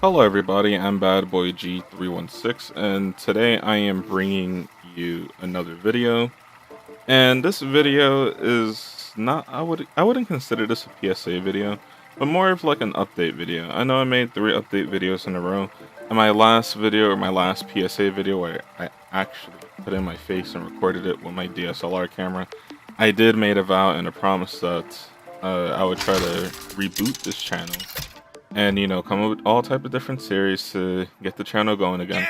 Hello everybody, I'm BadBoyG316 and today I am bringing you another video. And this video is not I wouldn't consider this a PSA video, but more of like an update video. I know I made 3 update videos in a row. And my last video, or my last PSA video, where I actually put in my face and recorded it with my DSLR camera, I did made a vow and a promise that I would try to reboot this channel and come up with all type of different series to get the channel going again.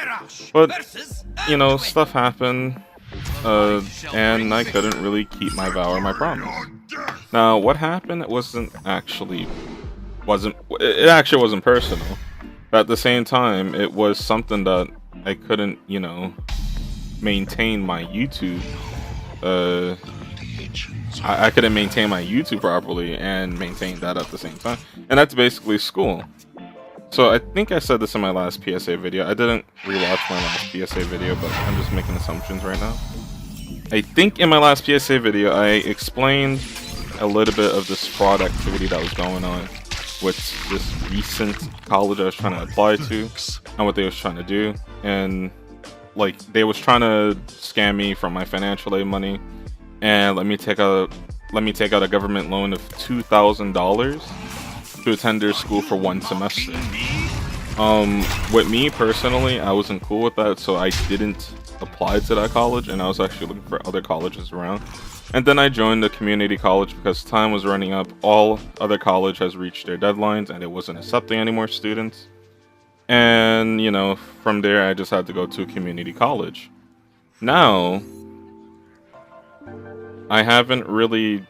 But stuff happened, and I couldn't really keep my vow or my promise. Now, what happened wasn't actually personal, but at the same time, it was something that I couldn't maintain my YouTube. I couldn't maintain my YouTube properly and maintain that at the same time. And that's basically school. So I think I said this in my last PSA video. I didn't rewatch my last PSA video, but I'm just making assumptions right now. I think in my last PSA video, I explained a little bit of this fraud activity that was going on with this recent college I was trying to apply to and what they was trying to do. And like, they was trying to scam me from my financial aid money and let me take out a government loan of $2,000 to attend their school for 1 semester. With me personally, I wasn't cool with that, so I didn't apply to that college, and I was actually looking for other colleges around. And then I joined the community college because time was running up. All other college has reached their deadlines, and it wasn't accepting any more students. And from there, I just had to go to a community college. Now, I haven't really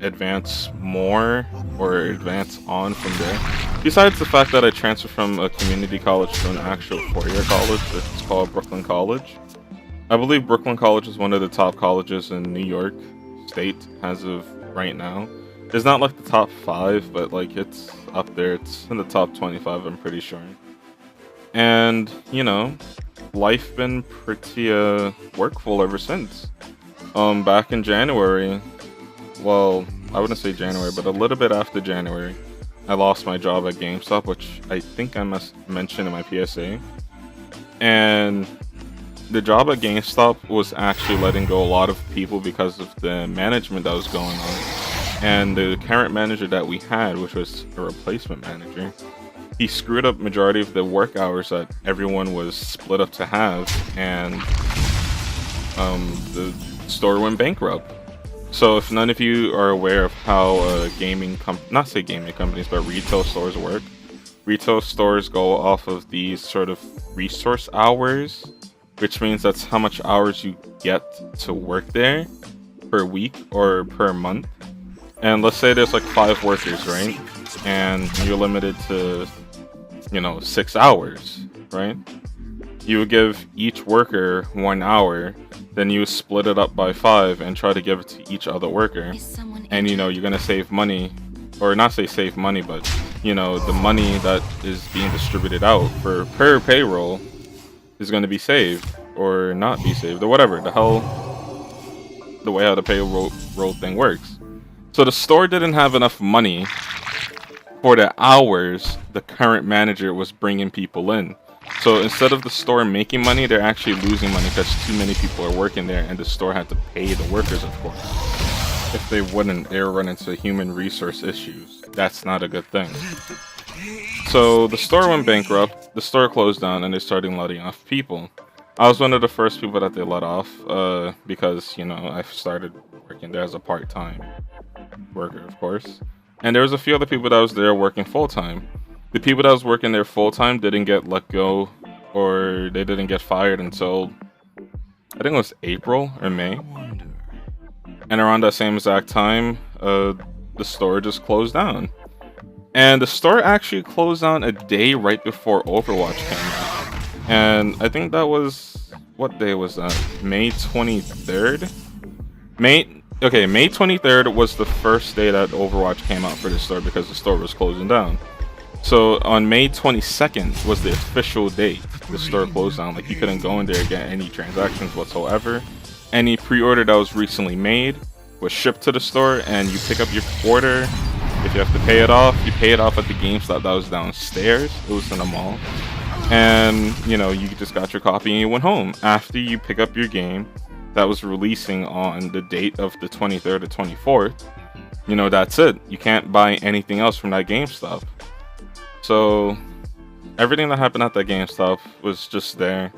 advanced more or advanced on from there. Besides the fact that I transferred from a community college to an actual 4-year college. It's called Brooklyn College. I believe Brooklyn College is one of the top colleges in New York State as of right now. It's not like the top 5, but it's up there. It's in the top 25, I'm pretty sure. And life been pretty workful ever since. Back in January, well, I wouldn't say January, but a little bit after January, I lost my job at GameStop, which I think I must mention in my PSA. And the job at GameStop was actually letting go a lot of people because of the management that was going on. And the current manager that we had, which was a replacement manager, he screwed up majority of the work hours that everyone was split up to have, and the store went bankrupt. So if none of you are aware of how not say gaming companies, but retail stores work, retail stores go off of these sort of resource hours, which means that's how much hours you get to work there per week or per month. And let's say there's 5 workers, right? And you're limited to 6 hours, right? You would give each worker 1 hour, then you split it up by 5 and try to give it to each other worker. And you're gonna save money, or not say save money, but the money that is being distributed out for per payroll is gonna be saved or not be saved or whatever the hell, the way how the payroll thing works. So the store didn't have enough money for the hours the current manager was bringing people in. So instead of the store making money, they're actually losing money because too many people are working there, and the store had to pay the workers, of course. If they wouldn't, they would run into human resource issues. That's not a good thing. So the store went bankrupt, the store closed down, and they started letting off people. I was one of the first people that they let off because, I started working there as a part-time worker, of course. And there was a few other people that was there working full-time. The people that was working there full-time didn't get let go, or they didn't get fired until, I think it was April or May. And around that same exact time, the store just closed down. And the store actually closed down a day right before Overwatch came out. And I think that was, what day was that? May 23rd? May 23rd was the first day that Overwatch came out for the store because the store was closing down. So on May 22nd was the official date the store closed down. You couldn't go in there and get any transactions whatsoever. Any pre-order that was recently made was shipped to the store, and you pick up your order. If If you have to pay it off, you pay it off at the GameStop that was downstairs. It was in a mall. And, you know, you just got your copy and you went home. After you pick up your game that was releasing on the date of the 23rd or 24th, you know, that's it. You can't buy anything else from that GameStop. So everything that happened at that GameStop was just there.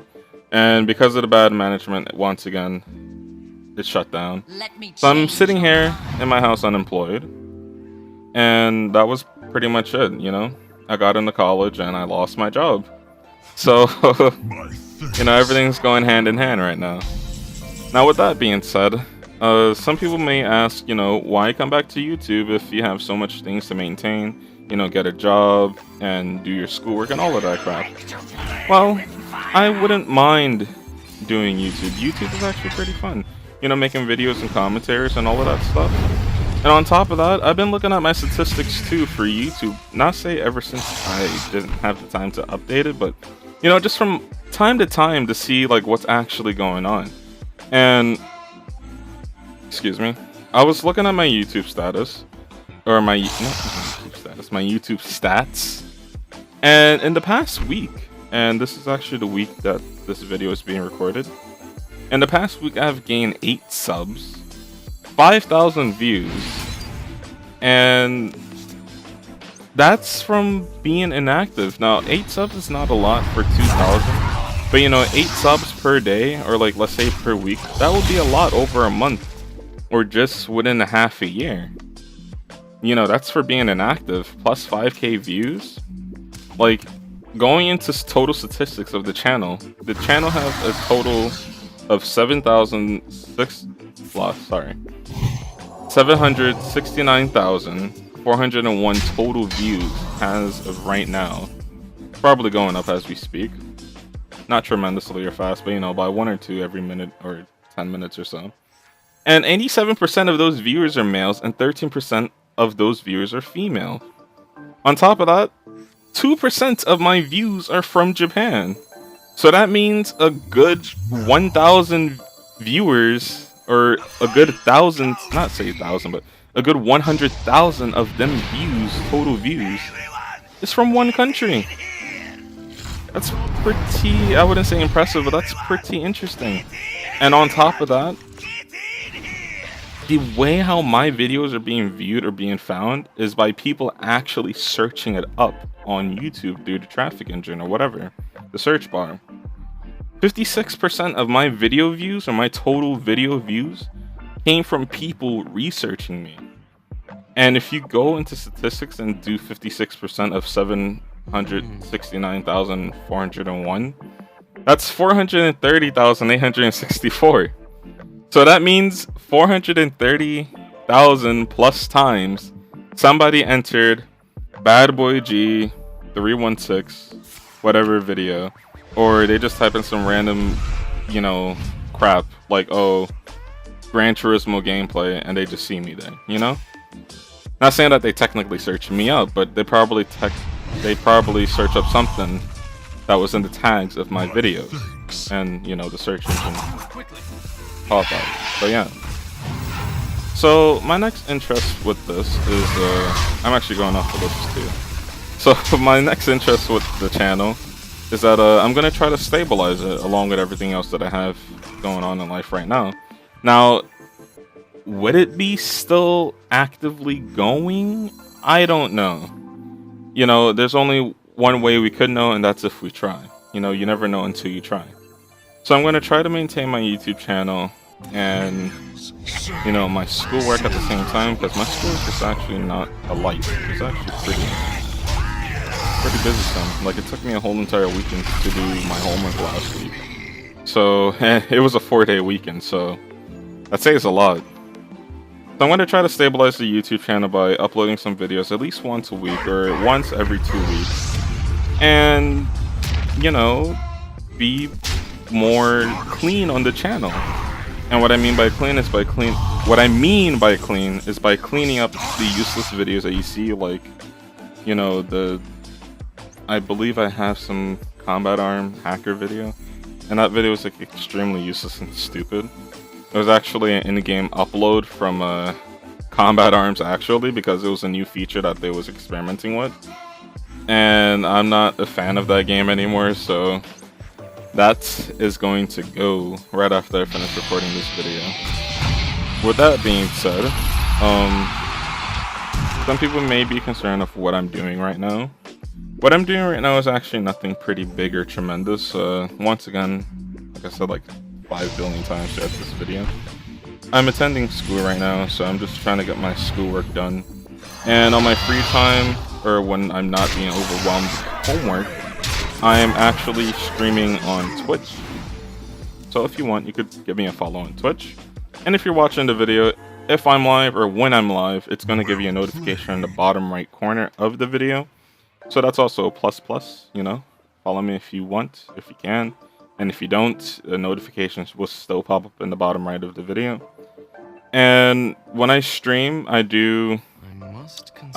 And because of the bad management, once again, it shut down. So I'm sitting here in my house unemployed. And that was pretty much it, you know. I got into college and I lost my job. So, you know, everything's going hand in hand right now. Now, with that being said, some people may ask, you know, why come back to YouTube if you have so much things to maintain? You know, get a job and do your schoolwork and all of that crap. Well, I wouldn't mind doing YouTube. YouTube is actually pretty fun. You know, making videos and commentaries and all of that stuff. And on top of that, I've been looking at my statistics too for YouTube. Not say ever since I didn't have the time to update it, but, you know, just from time to time to see, like, what's actually going on. And, excuse me, I was looking at my YouTube status, or my YouTube stats, and in the past week, and this is actually the week that this video is being recorded, in the past week I've gained 8 subs, 5,000 views, and that's from being inactive. Now, 8 subs is not a lot for 2,000, but you know, 8 subs per day, or like let's say per week, that would be a lot over a month, or just within a half a year. You know, that's for being inactive, plus 5k views. Like, going into total statistics of the channel has a total of 769,401 total views as of right now. Probably going up as we speak. Not tremendously or fast, but you know, by 1 or 2 every minute or 10 minutes or so. And 87% of those viewers are males and 13% of those viewers are female. On top of that, 2% of my views are from Japan. So that means a good 1,000 viewers, or a good 1,000, not say 1,000, but a good 100,000 of them views, total views, is from one country. That's pretty, I wouldn't say impressive, but that's pretty interesting. And on top of that, the way how my videos are being viewed or being found is by people actually searching it up on YouTube through the traffic engine or whatever, the search bar. 56% of my video views, or my total video views, came from people researching me. And if you go into statistics and do 56% of 769,401, that's 430,864. So that means 430,000 plus times somebody entered Bad Boy G 316 whatever video, or they just type in some random, you know, crap like, oh, Gran Turismo gameplay, and they just see me there, you know? Not saying that they technically search me up, but they probably search up something that was in the tags of my videos, and you know, the search engine pop up. But yeah, so my next interest with this is I'm actually going off the list too. So my next interest with the channel is that I'm gonna try to stabilize it along with everything else that I have going on in life right now. Now, would it be still actively going? I don't know. You know, there's only one way we could know, and that's if we try. You know, you never know until you try. So I'm going to try to maintain my YouTube channel and, you know, my schoolwork at the same time, because my school is just actually not a light. It's actually pretty busy some. Like, it took me a whole entire weekend to do my homework last week. So, it was a 4-day weekend, so I'd say it's a lot. So I'm going to try to stabilize the YouTube channel by uploading some videos at least once a week, or once every 2 weeks. And, you know, be more clean on the channel. And what I mean by clean is by cleaning up the useless videos that you see, like, you know, I believe I have some combat arm hacker video, and that video was like extremely useless and stupid. It was actually an in-game upload from combat arms actually, because it was a new feature that they was experimenting with. And I'm not a fan of that game anymore, so that is going to go right after I finish recording this video. With that being said, some people may be concerned of what I'm doing right now. What I'm doing right now is actually nothing pretty big or tremendous. Once again, like I said like 5 billion times throughout this video, I'm attending school right now, so I'm just trying to get my schoolwork done. And on my free time, or when I'm not being overwhelmed with homework, I am actually streaming on Twitch. So if you want, you could give me a follow on Twitch. And if you're watching the video, if I'm live or when I'm live, it's going to give you a notification in the bottom right corner of the video. So that's also a plus, you know. Follow me if you want, if you can. And if you don't, the notifications will still pop up in the bottom right of the video. And when I stream, I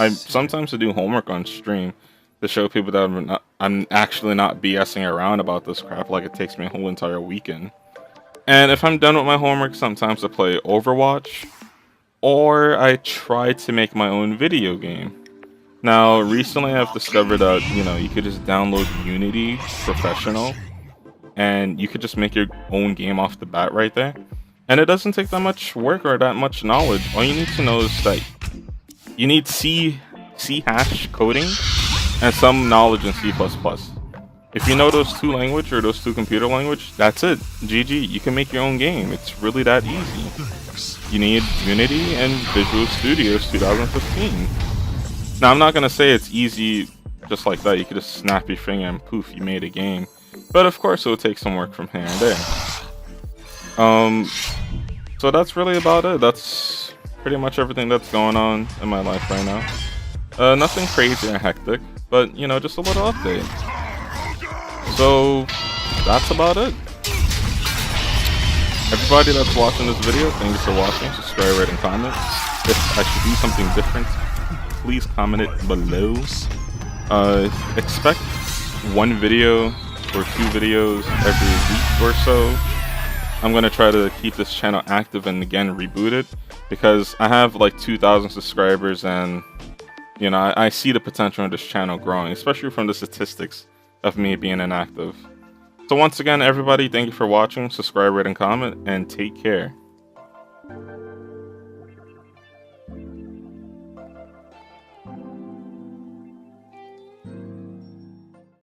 sometimes do homework on stream to show people that I'm actually not BSing around about this crap like it takes me a whole entire weekend. And if I'm done with my homework, sometimes I play Overwatch, or I try to make my own video game. Now, recently I've discovered that, you know, you could just download Unity Professional, and you could just make your own game off the bat right there. And it doesn't take that much work or that much knowledge. All you need to know is that you need C# coding and some knowledge in C++. If you know those two language or those two computer language, that's it. GG, you can make your own game. It's really that easy. You need Unity and Visual Studio's 2015. Now, I'm not going to say it's easy just like that. You could just snap your finger and poof, you made a game. But of course, it will take some work from here and there. So that's really about it. That's pretty much everything that's going on in my life right now. Nothing crazy or hectic, but, you know, just a little update. So that's about it. Everybody that's watching this video, thank you for watching. Subscribe, rate, and comment. If I should do something different, please comment it below. Expect 1 video or 2 videos every week or so. I'm going to try to keep this channel active and again reboot it, because I have like 2,000 subscribers, and you know, I see the potential in this channel growing, especially from the statistics of me being inactive. So once again, everybody, thank you for watching. Subscribe, rate, and comment, and take care.